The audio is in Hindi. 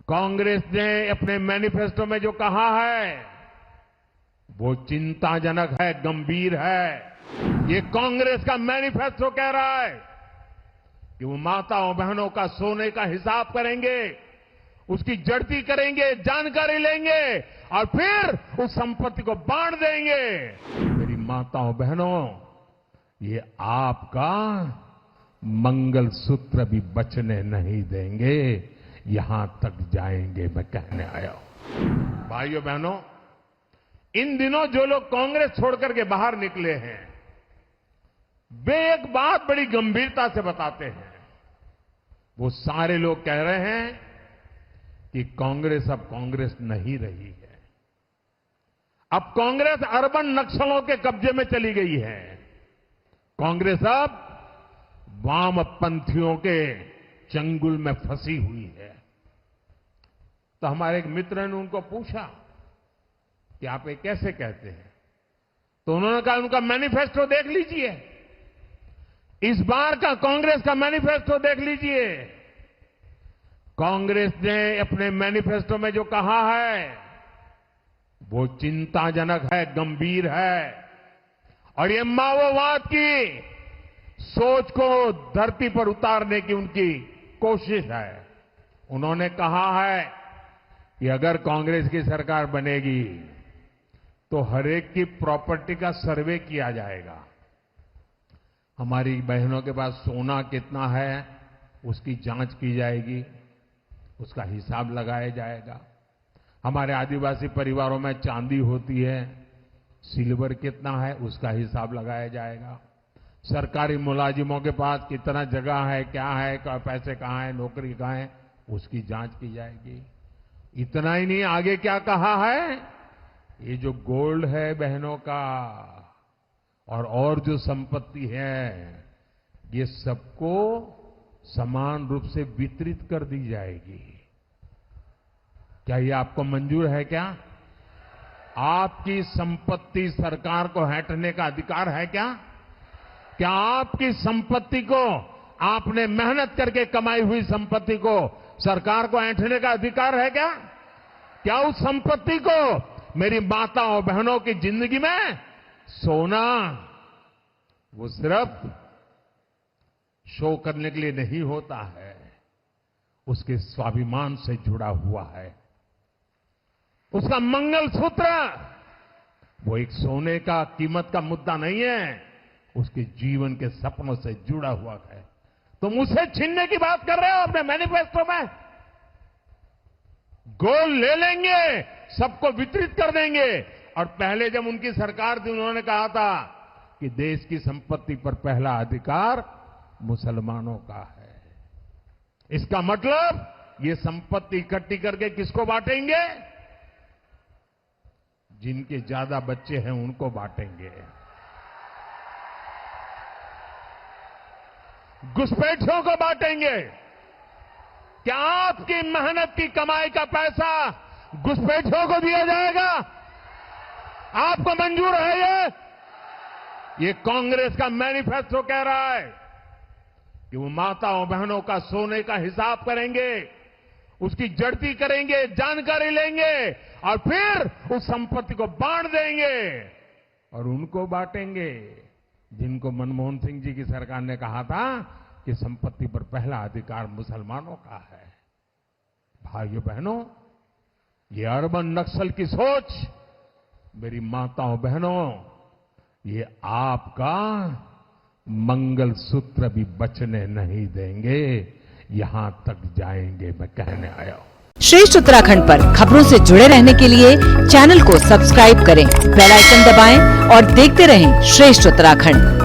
कांग्रेस ने अपने मैनिफेस्टो में जो कहा है वो चिंताजनक है, गंभीर है। ये कांग्रेस का मैनिफेस्टो कह रहा है कि वो माताओं बहनों का सोने का हिसाब करेंगे, उसकी जड़ती करेंगे, जानकारी लेंगे और फिर उस संपत्ति को बांट देंगे। मेरी माताओं बहनों, ये आपका मंगलसूत्र भी बचने नहीं देंगे, यहां तक जाएंगे, मैं कहने आया हूं। भाइयों बहनों, इन दिनों जो लोग कांग्रेस छोड़कर के बाहर निकले हैं वे एक बात बड़ी गंभीरता से बताते हैं। वो सारे लोग कह रहे हैं कि कांग्रेस अब कांग्रेस नहीं रही है, अब कांग्रेस अर्बन नक्सलों के कब्जे में चली गई है, कांग्रेस अब वामपंथियों के चंगुल में फंसी हुई है। तो हमारे एक मित्र ने उनको पूछा कि आप ये कैसे कहते हैं? तो उन्होंने कहा उनका मैनिफेस्टो देख लीजिए, इस बार का कांग्रेस का मैनिफेस्टो देख लीजिए। कांग्रेस ने अपने मैनिफेस्टो में जो कहा है वो चिंताजनक है, गंभीर है और ये माओवाद की सोच को धरती पर उतारने की उनकी कोशिश है। उन्होंने कहा है कि अगर कांग्रेस की सरकार बनेगी तो हरेक की प्रॉपर्टी का सर्वे किया जाएगा, हमारी बहनों के पास सोना कितना है उसकी जांच की जाएगी, उसका हिसाब लगाया जाएगा। हमारे आदिवासी परिवारों में चांदी होती है, सिल्वर कितना है उसका हिसाब लगाया जाएगा। सरकारी मुलाजिमों के पास कितना जगह है, क्या है, पैसे कहां है, नौकरी कहां है, उसकी जांच की जाएगी। इतना ही नहीं, आगे क्या कहा है, ये जो गोल्ड है बहनों का और जो संपत्ति है ये सबको समान रूप से वितरित कर दी जाएगी। क्या ये आपको मंजूर है? क्या आपकी संपत्ति सरकार को हटने का अधिकार है? क्या आपकी संपत्ति को, आपने मेहनत करके कमाई हुई संपत्ति को सरकार को ऐंठने का अधिकार है? क्या उस संपत्ति को मेरी माताओं बहनों की जिंदगी में सोना वो सिर्फ शो करने के लिए नहीं होता है, उसके स्वाभिमान से जुड़ा हुआ है। उसका मंगलसूत्र वो एक सोने का कीमत का मुद्दा नहीं है, उसके जीवन के सपनों से जुड़ा हुआ है। तुम उसे छीनने की बात कर रहे हो अपने मैनिफेस्टो में। गोल्ड ले लेंगे, सबको वितरित कर देंगे। और पहले जब उनकी सरकार थी उन्होंने कहा था कि देश की संपत्ति पर पहला अधिकार मुसलमानों का है। इसका मतलब ये संपत्ति इकट्ठी करके किसको बांटेंगे? जिनके ज्यादा बच्चे हैं उनको बांटेंगे, घुसपैठियों को बांटेंगे। क्या आपकी मेहनत की कमाई का पैसा घुसपैठियों को दिया जाएगा? आपको मंजूर है? ये कांग्रेस का मैनिफेस्टो कह रहा है कि वो माताओं बहनों का सोने का हिसाब करेंगे, उसकी जड़ती करेंगे, जानकारी लेंगे और फिर उस संपत्ति को बांट देंगे और उनको बांटेंगे जिनको मनमोहन सिंह जी की सरकार ने कहा था कि संपत्ति पर पहला अधिकार मुसलमानों का है। भाइयों बहनों, ये अर्बन नक्सल की सोच, मेरी माताओं बहनों, ये आपका मंगलसूत्र भी बचने नहीं देंगे, यहां तक जाएंगे, मैं कहने आया हूं। श्रेष्ठ उत्तराखंड पर खबरों से जुड़े रहने के लिए चैनल को सब्सक्राइब करें, बेल आइकन दबाएं और देखते रहें श्रेष्ठ उत्तराखंड।